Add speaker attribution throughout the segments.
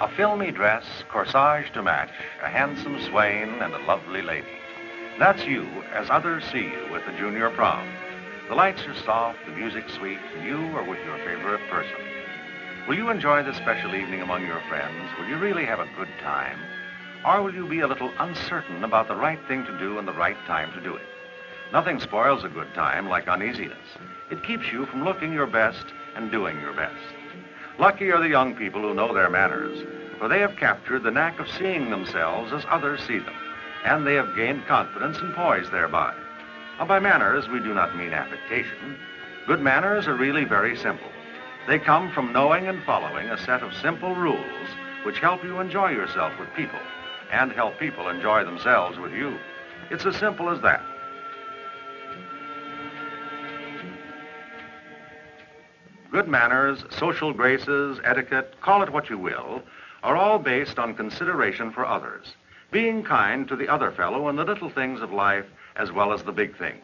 Speaker 1: A filmy dress, corsage to match, a handsome swain, and a lovely lady. That's you as others see you with the junior prom. The lights are soft, the music sweet, and you are with your favorite person. Will you enjoy this special evening among your friends? Will you really have a good time? Or will you be a little uncertain about the right thing to do and the right time to do it? Nothing spoils a good time like uneasiness. It keeps you from looking your best and doing your best. Lucky are the young people who know their manners, for they have captured the knack of seeing themselves as others see them, and they have gained confidence and poise thereby. Now, by manners, we do not mean affectation. Good manners are really very simple. They come from knowing and following a set of simple rules which help you enjoy yourself with people and help people enjoy themselves with you. It's as simple as that. Good manners, social graces, etiquette, call it what you will, are all based on consideration for others, being kind to the other fellow in the little things of life as well as the big things.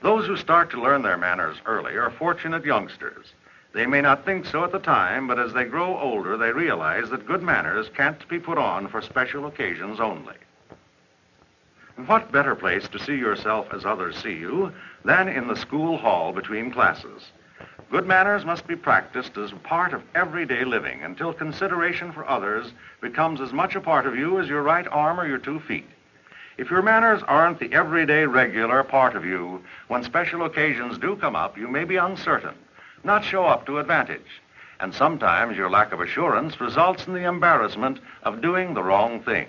Speaker 1: Those who start to learn their manners early are fortunate youngsters. They may not think so at the time, but as they grow older, they realize that good manners can't be put on for special occasions only. And what better place to see yourself as others see you than in the school hall between classes? Good manners must be practiced as a part of everyday living until consideration for others becomes as much a part of you as your right arm or your 2 feet. If your manners aren't the everyday regular part of you, when special occasions do come up, you may be uncertain, not show up to advantage. And sometimes your lack of assurance results in the embarrassment of doing the wrong thing.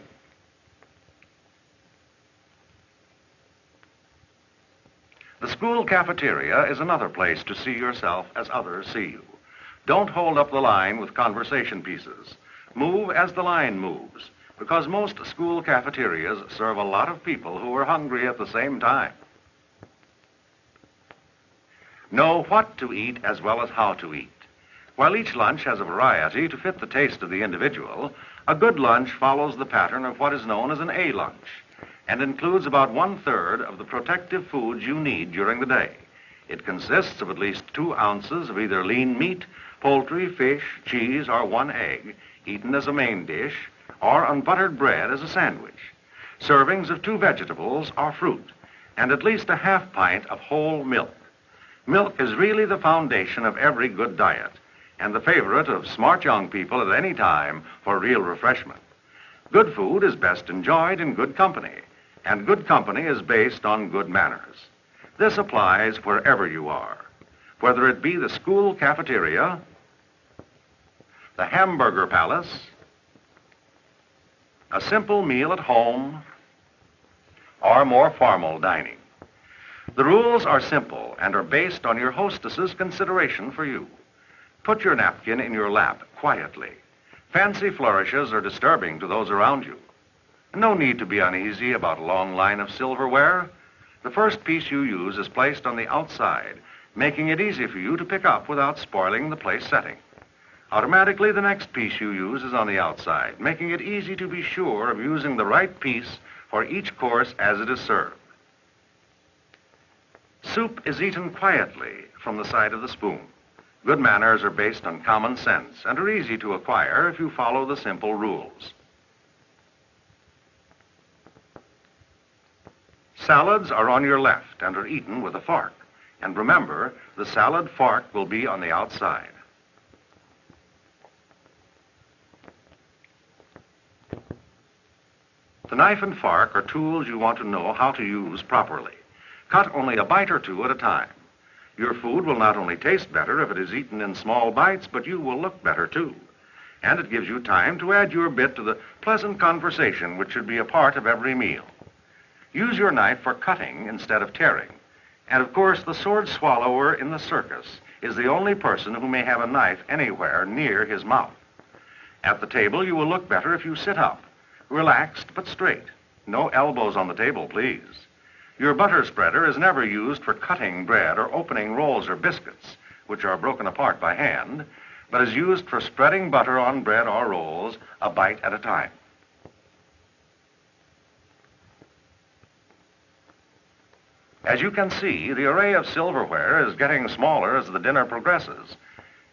Speaker 1: The school cafeteria is another place to see yourself as others see you. Don't hold up the line with conversation pieces. Move as the line moves, because most school cafeterias serve a lot of people who are hungry at the same time. Know what to eat as well as how to eat. While each lunch has a variety to fit the taste of the individual, a good lunch follows the pattern of what is known as an A lunch, and includes about 1/3 of the protective foods you need during the day. It consists of at least 2 ounces of either lean meat, poultry, fish, cheese, or 1 egg, eaten as a main dish, or unbuttered bread as a sandwich, servings of 2 vegetables or fruit, and at least a 1/2 pint of whole milk. Milk is really the foundation of every good diet, and the favorite of smart young people at any time for real refreshment. Good food is best enjoyed in good company, and good company is based on good manners. This applies wherever you are, whether it be the school cafeteria, the hamburger palace, a simple meal at home, or more formal dining. The rules are simple and are based on your hostess's consideration for you. Put your napkin in your lap quietly. Fancy flourishes are disturbing to those around you. No need to be uneasy about a long line of silverware. The first piece you use is placed on the outside, making it easy for you to pick up without spoiling the place setting. Automatically, the next piece you use is on the outside, making it easy to be sure of using the right piece for each course as it is served. Soup is eaten quietly from the side of the spoon. Good manners are based on common sense and are easy to acquire if you follow the simple rules. Salads are on your left and are eaten with a fork. And remember, the salad fork will be on the outside. The knife and fork are tools you want to know how to use properly. Cut only a bite or 2 at a time. Your food will not only taste better if it is eaten in small bites, but you will look better too. And it gives you time to add your bit to the pleasant conversation which should be a part of every meal. Use your knife for cutting instead of tearing. And of course, the sword swallower in the circus is the only person who may have a knife anywhere near his mouth. At the table, you will look better if you sit up, relaxed but straight. No elbows on the table, please. Your butter spreader is never used for cutting bread or opening rolls or biscuits, which are broken apart by hand, but is used for spreading butter on bread or rolls a bite at a time. As you can see, the array of silverware is getting smaller as the dinner progresses,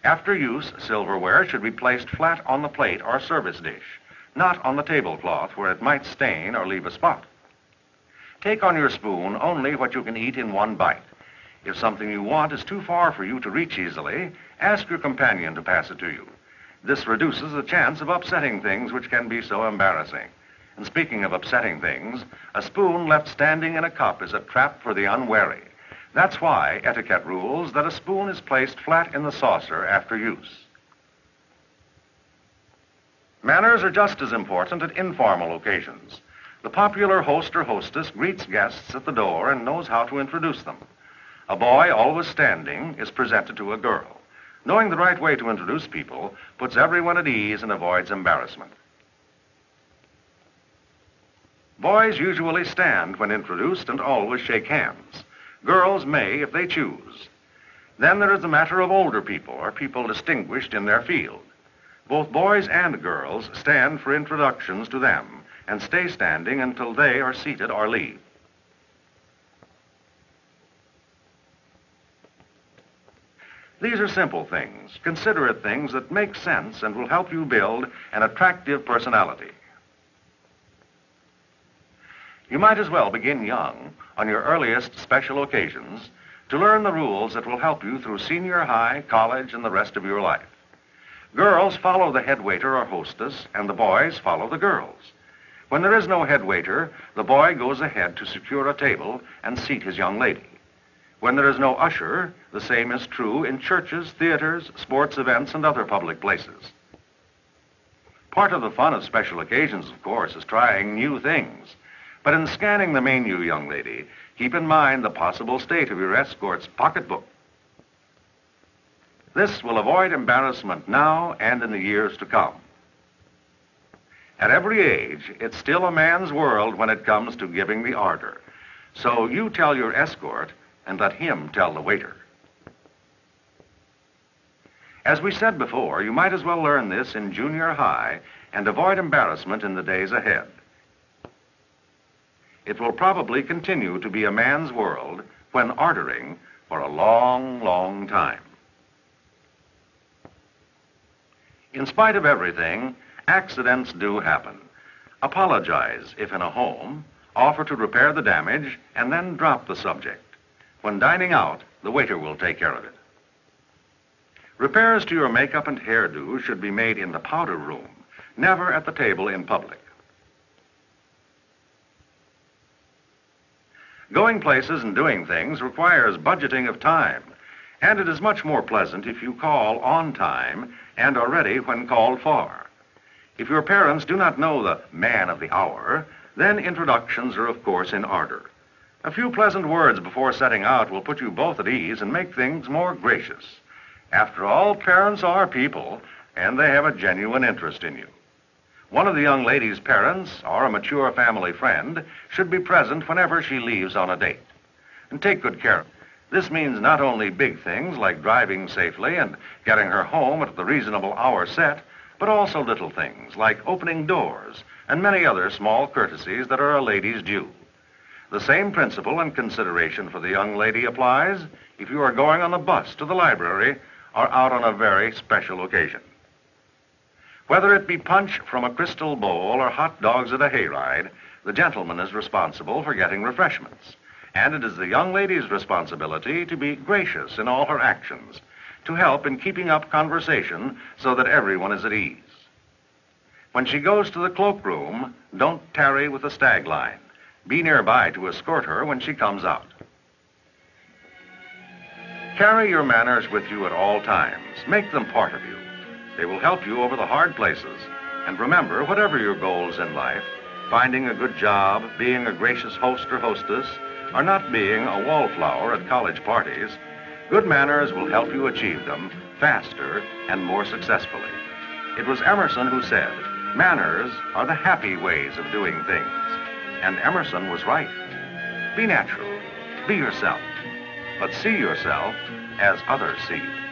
Speaker 1: After use, silverware should be placed flat on the plate or service dish, not on the tablecloth where it might stain or leave a spot. Take on your spoon only what you can eat in one bite. If something you want is too far for you to reach easily, ask your companion to pass it to you. This reduces the chance of upsetting things which can be so embarrassing. And speaking of upsetting things, a spoon left standing in a cup is a trap for the unwary. That's why etiquette rules that a spoon is placed flat in the saucer after use. Manners are just as important at informal occasions. The popular host or hostess greets guests at the door and knows how to introduce them. A boy, always standing, is presented to a girl. Knowing the right way to introduce people puts everyone at ease and avoids embarrassment. Boys usually stand when introduced and always shake hands. Girls may if they choose. Then there is the matter of older people or people distinguished in their field. Both boys and girls stand for introductions to them and stay standing until they are seated or leave. These are simple things, considerate things that make sense and will help you build an attractive personality. You might as well begin young, on your earliest special occasions, to learn the rules that will help you through senior high, college, and the rest of your life. Girls follow the head waiter or hostess, and the boys follow the girls. When there is no head waiter, the boy goes ahead to secure a table and seat his young lady. When there is no usher, the same is true in churches, theaters, sports events, and other public places. Part of the fun of special occasions, of course, is trying new things. But in scanning the menu, young lady, keep in mind the possible state of your escort's pocketbook. This will avoid embarrassment now and in the years to come. At every age, it's still a man's world when it comes to giving the order. So you tell your escort and let him tell the waiter. As we said before, you might as well learn this in junior high and avoid embarrassment in the days ahead. It will probably continue to be a man's world when ordering for a long, long time. In spite of everything, accidents do happen. Apologize if in a home, offer to repair the damage, and then drop the subject. When dining out, the waiter will take care of it. Repairs to your makeup and hairdo should be made in the powder room, never at the table in public. Going places and doing things requires budgeting of time, and it is much more pleasant if you call on time and are ready when called for. If your parents do not know the man of the hour, then introductions are of course in order. A few pleasant words before setting out will put you both at ease and make things more gracious. After all, parents are people, and they have a genuine interest in you. One of the young lady's parents, or a mature family friend, should be present whenever she leaves on a date. And take good care of her. This means not only big things like driving safely and getting her home at the reasonable hour set, but also little things like opening doors and many other small courtesies that are a lady's due. The same principle and consideration for the young lady applies if you are going on the bus to the library or out on a very special occasion. Whether it be punch from a crystal bowl or hot dogs at a hayride, the gentleman is responsible for getting refreshments. And it is the young lady's responsibility to be gracious in all her actions, to help in keeping up conversation so that everyone is at ease. When she goes to the cloakroom, don't tarry with the stag line. Be nearby to escort her when she comes out. Carry your manners with you at all times. Make them part of you. They will help you over the hard places. And remember, whatever your goals in life, finding a good job, being a gracious host or hostess, or not being a wallflower at college parties, good manners will help you achieve them faster and more successfully. It was Emerson who said, "Manners are the happy ways of doing things." And Emerson was right. Be natural, be yourself, but see yourself as others see you.